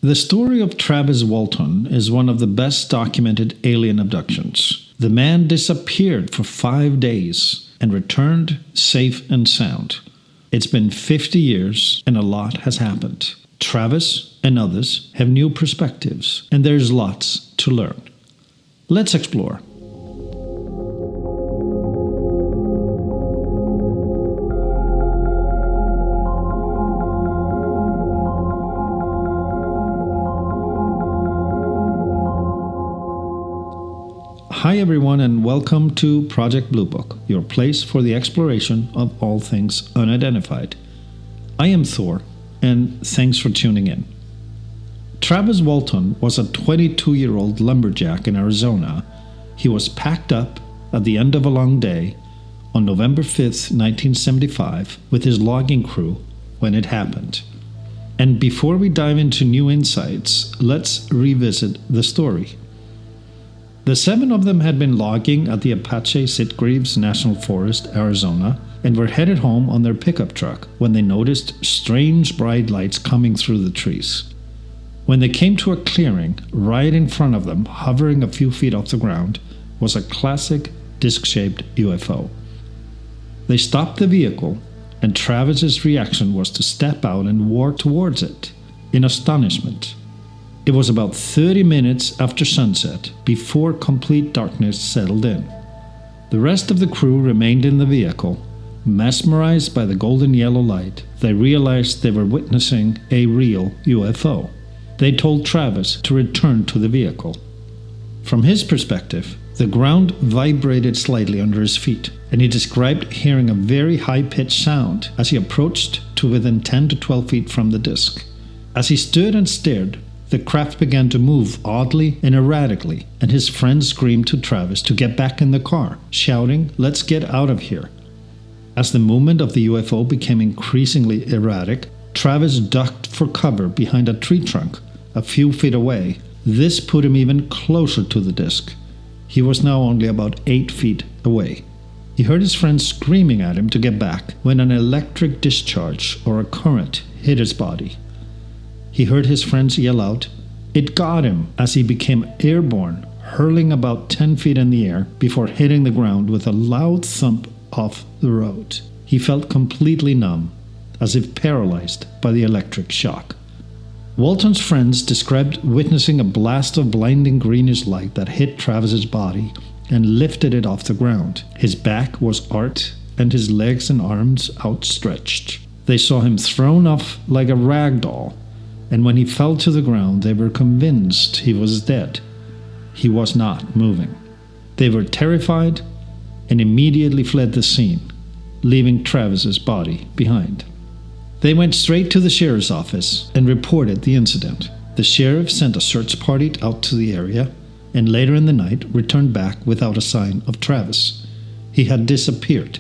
The story of Travis Walton is one of the best documented alien abductions. The man disappeared for 5 days and returned safe and sound. It's been 50 years and a lot has happened. Travis and others have new perspectives, and there's lots to learn. Let's explore. Hi everyone, and welcome to Project Bluebook, your place for the exploration of all things unidentified. I am Thor, and thanks for tuning in. Travis Walton was a 22-year-old lumberjack in Arizona. He was packed up at the end of a long day on November 5th, 1975, with his logging crew when it happened. And before we dive into new insights, let's revisit the story. The 7 of them had been logging at the Apache Sitgreaves National Forest, Arizona, and were headed home on their pickup truck when they noticed strange bright lights coming through the trees. When they came to a clearing, right in front of them, hovering a few feet off the ground, was a classic disc-shaped UFO. They stopped the vehicle, and Travis's reaction was to step out and walk towards it, in astonishment. It was about 30 minutes after sunset, before complete darkness settled in. The rest of the crew remained in the vehicle. Mesmerized by the golden yellow light, they realized they were witnessing a real UFO. They told Travis to return to the vehicle. From his perspective, the ground vibrated slightly under his feet, and he described hearing a very high-pitched sound as he approached to within 10 to 12 feet from the disc. As he stood and stared, the craft began to move oddly and erratically, and his friends screamed to Travis to get back in the car, shouting, "Let's get out of here." As the movement of the UFO became increasingly erratic, Travis ducked for cover behind a tree trunk a few feet away. This put him even closer to the disc. He was now only about 8 feet away. He heard his friends screaming at him to get back when an electric discharge or a current hit his body. He heard his friends yell out, "It got him," as he became airborne, hurling about 10 feet in the air before hitting the ground with a loud thump off the road. He felt completely numb, as if paralyzed by the electric shock. Walton's friends described witnessing a blast of blinding greenish light that hit Travis's body and lifted it off the ground. His back was arched and his legs and arms outstretched. They saw him thrown off like a rag doll, and when he fell to the ground, they were convinced he was dead. He was not moving. They were terrified and immediately fled the scene, leaving Travis's body behind. They went straight to the sheriff's office and reported the incident. The sheriff sent a search party out to the area, and later in the night returned back without a sign of Travis. He had disappeared.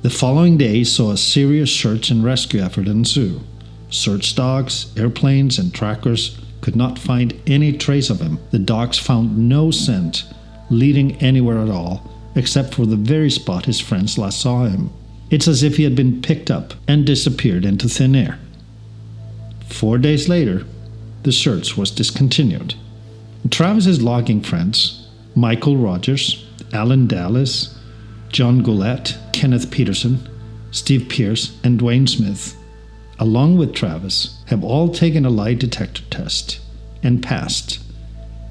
The following day saw a serious search and rescue effort ensue. Search dogs, airplanes, and trackers could not find any trace of him. The dogs found no scent leading anywhere at all, except for the very spot his friends last saw him. It's as if he had been picked up and disappeared into thin air. 4 days later, the search was discontinued. Travis's logging friends, Michael Rogers, Alan Dallas, John Goulet, Kenneth Peterson, Steve Pierce, and Dwayne Smith, along with Travis, have all taken a lie detector test and passed.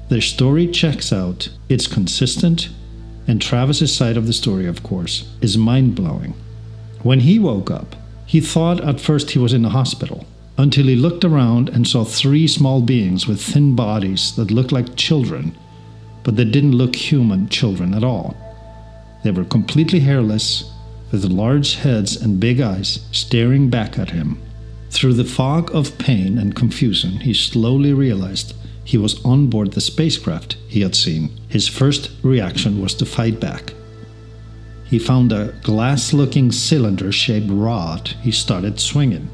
Their story checks out, it's consistent, and Travis's side of the story, of course, is mind-blowing. When he woke up, he thought at first he was in a hospital, until he looked around and saw 3 small beings with thin bodies that looked like children, but they didn't look human children at all. They were completely hairless, with large heads and big eyes staring back at him. Through the fog of pain and confusion, he slowly realized he was on board the spacecraft he had seen. His first reaction was to fight back. He found a glass-looking cylinder-shaped rod. He started swinging.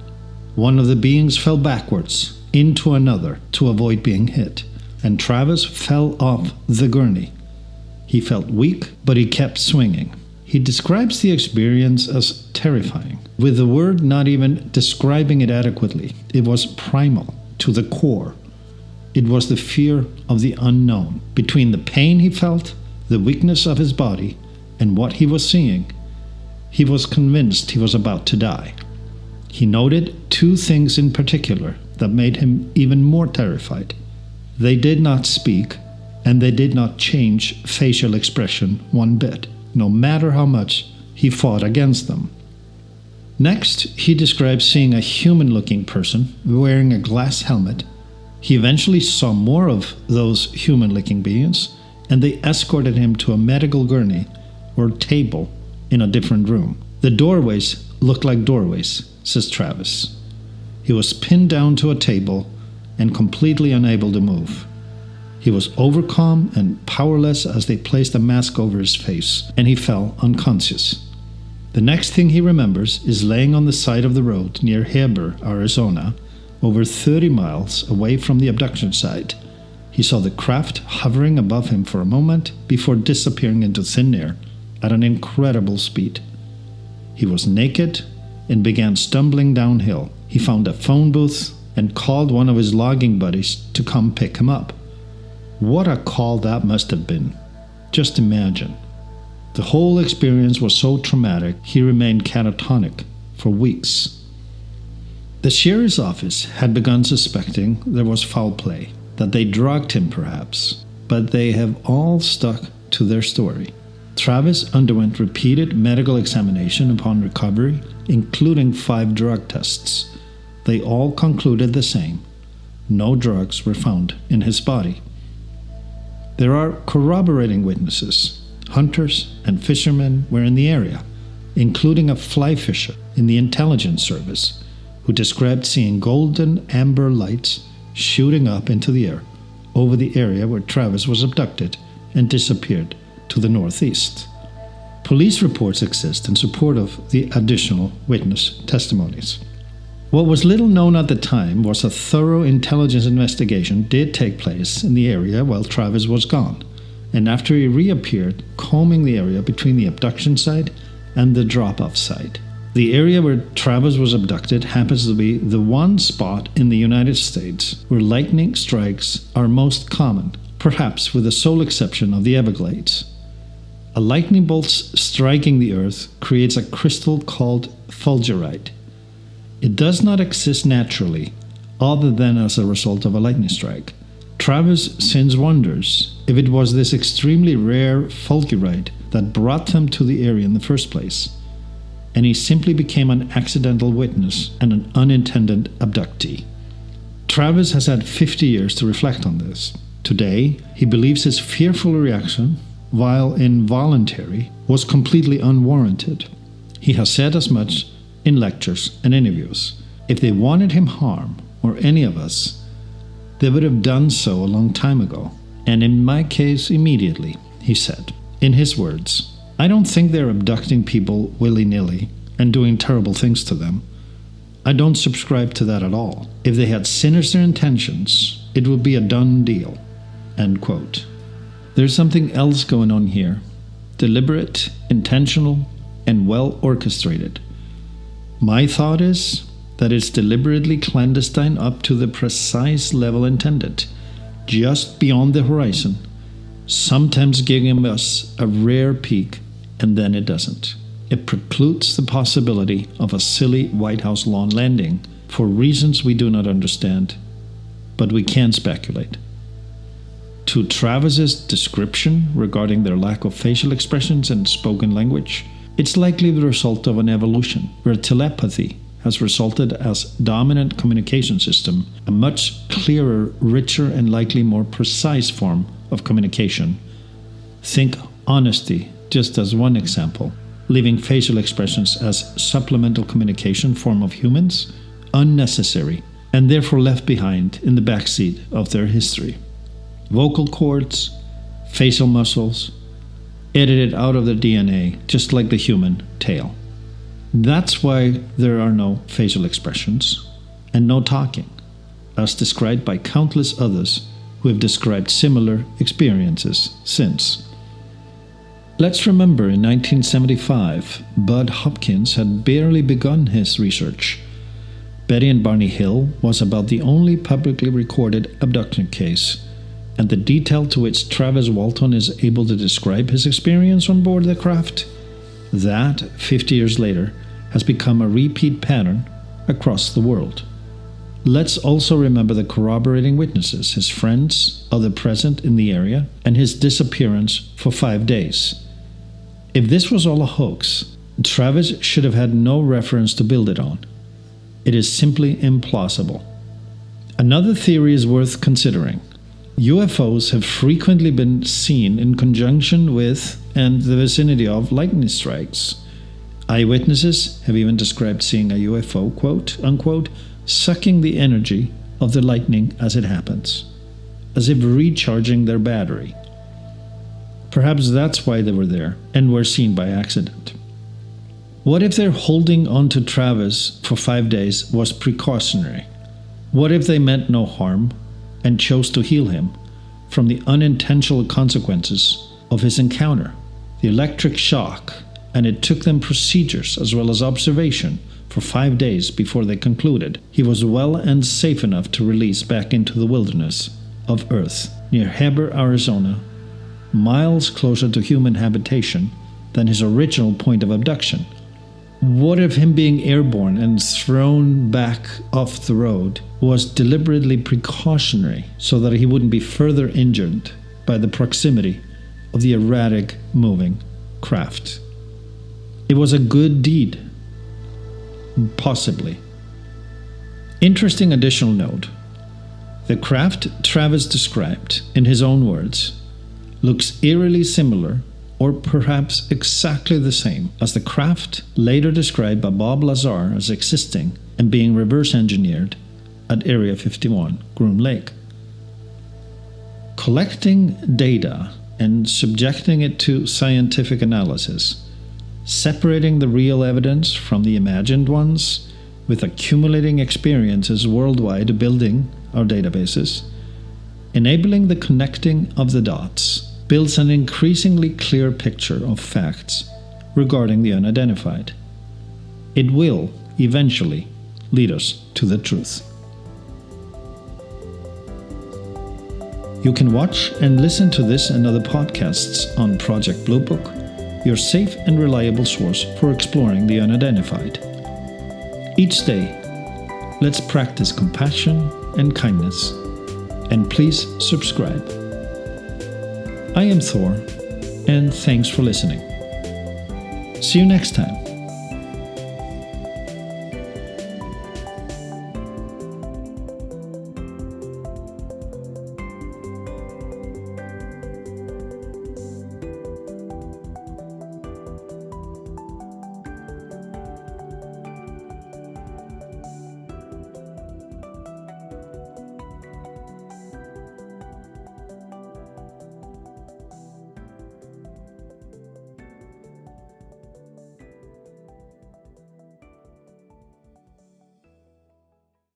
One of the beings fell backwards into another to avoid being hit, and Travis fell off the gurney. He felt weak, but he kept swinging. He describes the experience as terrifying, with the word not even describing it adequately. It was primal, to the core. It was the fear of the unknown. Between the pain he felt, the weakness of his body, and what he was seeing, he was convinced he was about to die. He noted two things in particular that made him even more terrified. They did not speak, and they did not change facial expression one bit, no matter how much he fought against them. Next, he describes seeing a human-looking person wearing a glass helmet. He eventually saw more of those human-looking beings, and they escorted him to a medical gurney or table in a different room. The doorways looked like doorways, says Travis. He was pinned down to a table and completely unable to move. He was overcome and powerless as they placed a mask over his face, and he fell unconscious. The next thing he remembers is laying on the side of the road near Heber, Arizona, over 30 miles away from the abduction site. He saw the craft hovering above him for a moment before disappearing into thin air at an incredible speed. He was naked and began stumbling downhill. He found a phone booth and called one of his logging buddies to come pick him up. What a call that must have been. Just imagine. The whole experience was so traumatic, he remained catatonic for weeks. The sheriff's office had begun suspecting there was foul play, that they drugged him perhaps, but they have all stuck to their story. Travis underwent repeated medical examination upon recovery, including 5 drug tests. They all concluded the same. No drugs were found in his body. There are corroborating witnesses. Hunters and fishermen were in the area, including a fly fisher in the intelligence service, who described seeing golden amber lights shooting up into the air over the area where Travis was abducted and disappeared to the northeast. Police reports exist in support of the additional witness testimonies. What was little known at the time was a thorough intelligence investigation did take place in the area while Travis was gone, and after he reappeared, combing the area between the abduction site and the drop-off site. The area where Travis was abducted happens to be the one spot in the United States where lightning strikes are most common, perhaps with the sole exception of the Everglades. A lightning bolt striking the earth creates a crystal called fulgurite. It does not exist naturally, other than as a result of a lightning strike. Travis since wonders if it was this extremely rare fulgurite that brought them to the area in the first place, and he simply became an accidental witness and an unintended abductee. Travis has had 50 years to reflect on this. Today, he believes his fearful reaction, while involuntary, was completely unwarranted. He has said as much in lectures and interviews. If they wanted him harm, or any of us, they would have done so a long time ago, and in my case immediately, he said. In his words, I don't think they're abducting people willy-nilly and doing terrible things to them. I don't subscribe to that at all. If they had sinister intentions, it would be a done deal. End quote. There's something else going on here. Deliberate, intentional, and well orchestrated. My thought is that it's deliberately clandestine up to the precise level intended, just beyond the horizon, sometimes giving us a rare peek, and then it doesn't. It precludes the possibility of a silly White House lawn landing for reasons we do not understand, but we can speculate. To Travis's description regarding their lack of facial expressions and spoken language, it's likely the result of an evolution where telepathy has resulted as dominant communication system, a much clearer, richer, and likely more precise form of communication. Think honesty, just as one example, leaving facial expressions as supplemental communication form of humans unnecessary and therefore left behind in the backseat of their history. Vocal cords, facial muscles, edited out of their DNA, just like the human tail. That's why there are no facial expressions and no talking, as described by countless others who have described similar experiences since. Let's remember in 1975, Bud Hopkins had barely begun his research. Betty and Barney Hill was about the only publicly recorded abduction case, and the detail to which Travis Walton is able to describe his experience on board the craft, that, 50 years later, has become a repeat pattern across the world. Let's also remember the corroborating witnesses, his friends, other present in the area, and his disappearance for 5 days. If this was all a hoax, Travis should have had no reference to build it on. It is simply implausible. Another theory is worth considering. UFOs have frequently been seen in conjunction with and the vicinity of lightning strikes. Eyewitnesses have even described seeing a UFO, quote unquote, sucking the energy of the lightning as it happens, as if recharging their battery. Perhaps that's why they were there and were seen by accident. What if their holding on to Travis for 5 days was precautionary? What if they meant no harm and chose to heal him from the unintentional consequences of his encounter, the electric shock, and it took them procedures as well as observation for 5 days before they concluded he was well and safe enough to release back into the wilderness of Earth near Heber, Arizona, miles closer to human habitation than his original point of abduction? What if him being airborne and thrown back off the road was deliberately precautionary so that he wouldn't be further injured by the proximity of the erratic moving craft? It was a good deed. Possibly. Interesting additional note. The craft Travis described, in his own words, looks eerily similar or perhaps exactly the same as the craft later described by Bob Lazar as existing and being reverse engineered at Area 51, Groom Lake. Collecting data and subjecting it to scientific analysis, separating the real evidence from the imagined ones, with accumulating experiences worldwide building our databases, enabling the connecting of the dots, builds an increasingly clear picture of facts regarding the unidentified. It will, eventually, lead us to the truth. You can watch and listen to this and other podcasts on Project Bluebook, your safe and reliable source for exploring the unidentified. Each day, let's practice compassion and kindness, and please subscribe. I am Thor, and thanks for listening. See you next time.